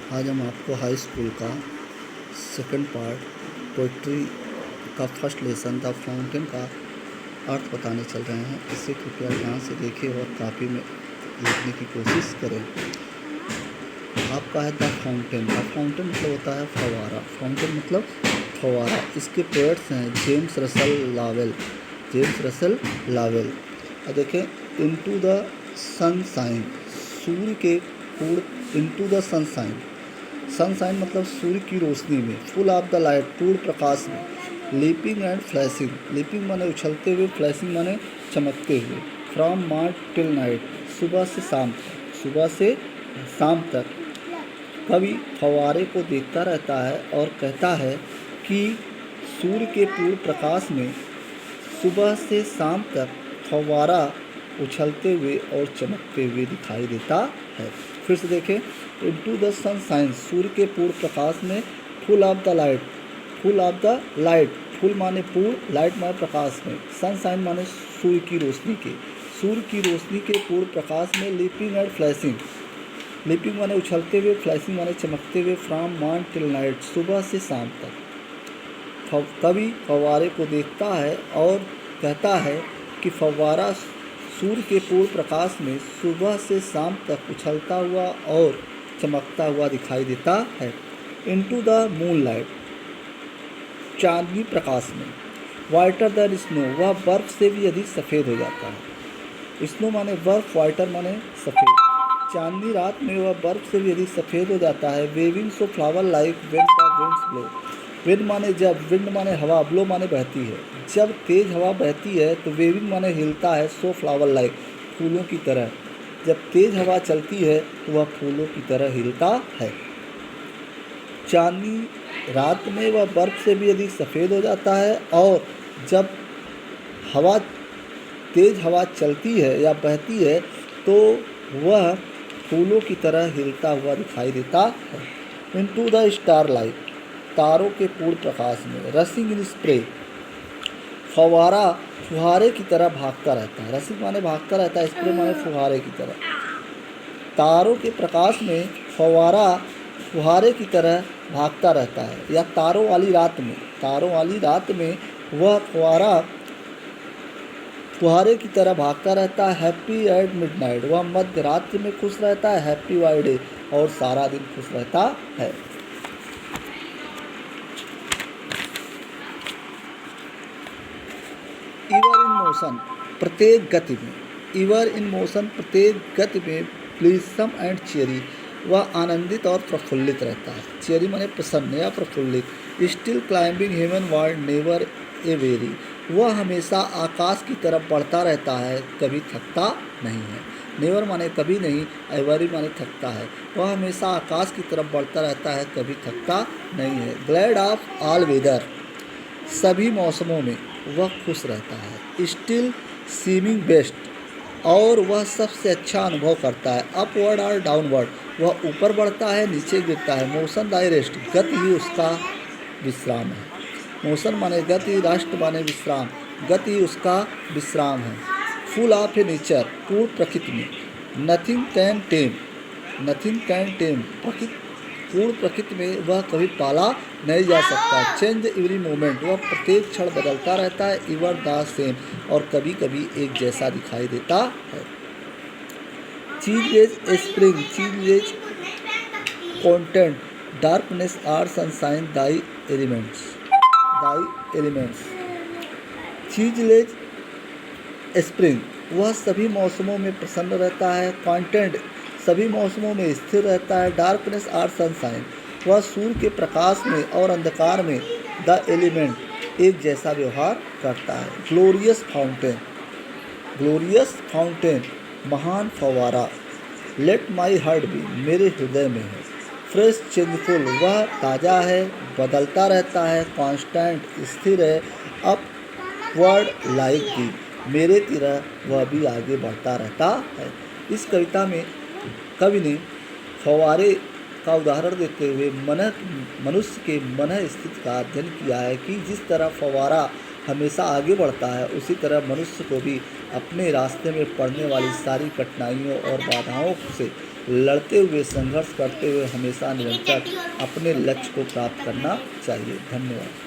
आज हम आपको हाई स्कूल का सेकंड पार्ट पोइट्री का फर्स्ट लेसन द फाउंटेन का अर्थ बताने चल रहे हैं। इसे कृपया ध्यान से देखें और कॉपी में लिखने की कोशिश करें। आपका है द फाउंटेन। द फाउंटेन मतलब होता है फव्वारा। फाउंटेन मतलब फव्वारा। इसके पोएट्स हैं जेम्स रसल लावेल। और देखें इनटू द सनशाइन, सूर्य के पूर्ण, इनटू द सनशाइन, सनशाइन मतलब सूर्य की रोशनी में, फुल ऑफ द लाइट पूर्ण प्रकाश में, लीपिंग एंड फ्लैशिंग, लीपिंग माने उछलते हुए, फ्लैशिंग माने चमकते हुए, फ्रॉम मॉर्निंग टिल नाइट, सुबह से शाम तक, सुबह से शाम तक कवि फव्वारे को देखता रहता है और कहता है कि सूर्य के पूर्ण प्रकाश में सुबह से शाम तक फव्वारा उछलते हुए और चमकते हुए दिखाई देता है। फिर से देखें इनटू द सनशाइन, सूर्य के पूर्ण प्रकाश में, full of the light, full of the light, full माने पूर्ण, लाइट माने प्रकाश में, सनशाइन माने सूर्य की रोशनी के, सूर्य की रोशनी के पूर्ण प्रकाश में, लीपिंग एंड फ्लैशिंग, लीपिंग माने उछलते हुए, फ्लैशिंग माने चमकते हुए, फ्रॉम मॉर्निंग टिल नाइट, सुबह से शाम तक कवि फव्वारे को देखता है और कहता है कि फव्वारा सूर्य के पूर्ण प्रकाश में सुबह से शाम तक उछलता हुआ और चमकता हुआ दिखाई देता है। इनटू द मून लाइट, चांदनी प्रकाश में, वाइटर दैन स्नो, वह बर्फ से भी अधिक सफ़ेद हो जाता है। स्नो माने बर्फ, वाइटर माने सफ़ेद, चांदनी रात में वह बर्फ से भी अधिक सफ़ेद हो जाता है। Waving so flower like when the winds blow, wind माने जब, विंड माने हवा, ब्लो माने बहती है, जब तेज हवा बहती है तो वेविंग माने हिलता है, सो फ्लावर लाइक, फूलों की तरह, जब तेज हवा चलती है तो वह फूलों की तरह हिलता है। चांदनी रात में वह बर्फ से भी अधिक सफ़ेद हो जाता है और जब हवा, तेज हवा चलती है या बहती है तो वह फूलों की तरह हिलता हुआ दिखाई देता है। इनटू द स्टार लाइट, तारों के पूर्ण प्रकाश में, रसिंग इन स्प्रे, फव्वारा फुहारे की तरह भागता रहता है, रसिंग माने भागता रहता है, स्प्रे माने फुहारे की तरह, तारों के प्रकाश में फव्वारा फुहारे की तरह भागता रहता है, या तारों वाली रात में, तारों वाली रात में वह फव्वारा फुहारे की तरह भागता रहता है। हैप्पी एट मिडनाइट, वह मध्य रात्रि में खुश रहता है, हैप्पी वाई डे, और सारा दिन खुश रहता है। इवर इन मोशन, प्रत्येक गति में, इवर इन मोशन, प्रत्येक गति में, ब्लिसम एंड चेरी, वह आनंदित और प्रफुल्लित रहता है। चेरी माने प्रसन्न या प्रफुल्लित। Still climbing heaven world never a very, वह हमेशा आकाश की तरफ बढ़ता रहता है, कभी थकता नहीं है। नेवर माने कभी नहीं, एवरी माने थकता है, वह हमेशा आकाश की तरफ बढ़ता रहता है, कभी थकता नहीं है। ग्लैड ऑफ ऑल वेदर, सभी मौसमों में वह खुश रहता है। स्टिल सीमिंग बेस्ट, और वह सबसे अच्छा अनुभव करता है। अपवर्ड और डाउनवर्ड, वह ऊपर बढ़ता है, नीचे गिरता है। मोशन दाई रेस्ट, गति ही उसका विश्राम है। मोशन माने गति, राष्ट्र माने विश्राम, गति ही उसका विश्राम है। फुल ऑफ ए नेचर, पूर्ण प्रकृति में, nothing can time, nothing can टेम, पूर्ण प्रकृति में वह कभी पाला नहीं जा सकता। चेंज एवरी मोमेंट, वह प्रत्येक क्षण बदलता रहता है। इवर द सेम, और कभी कभी एक जैसा दिखाई देता है। Cheese is spring, cheese is content, darkness or sunshine thy elements, thy elements. Cheese is spring, वह सभी मौसमों में प्रसन्न रहता है। कॉन्टेंट, सभी मौसमों में स्थिर रहता है। डार्कनेस आर सनशाइन, वह सूर्य के प्रकाश में और अंधकार में, द एलिमेंट, एक जैसा व्यवहार करता है। ग्लोरियस फाउंटेन, ग्लोरियस फाउंटेन, महान फव्वारा। लेट माई हार्ट बी, मेरे हृदय में है। फ्रेश चेंजफुल, वह ताज़ा है, बदलता रहता है। कॉन्स्टेंट, स्थिर है। अपवर्ड लाइक दी, मेरे तरह वह भी आगे बढ़ता रहता है। इस कविता में कवि ने फव्वारे का उदाहरण देते हुए मनुष्य के मन स्थिति का अध्ययन किया है कि जिस तरह फव्वारा हमेशा आगे बढ़ता है, उसी तरह मनुष्य को भी अपने रास्ते में पड़ने वाली सारी कठिनाइयों और बाधाओं से लड़ते हुए, संघर्ष करते हुए हमेशा निरंतर अपने लक्ष्य को प्राप्त करना चाहिए। धन्यवाद।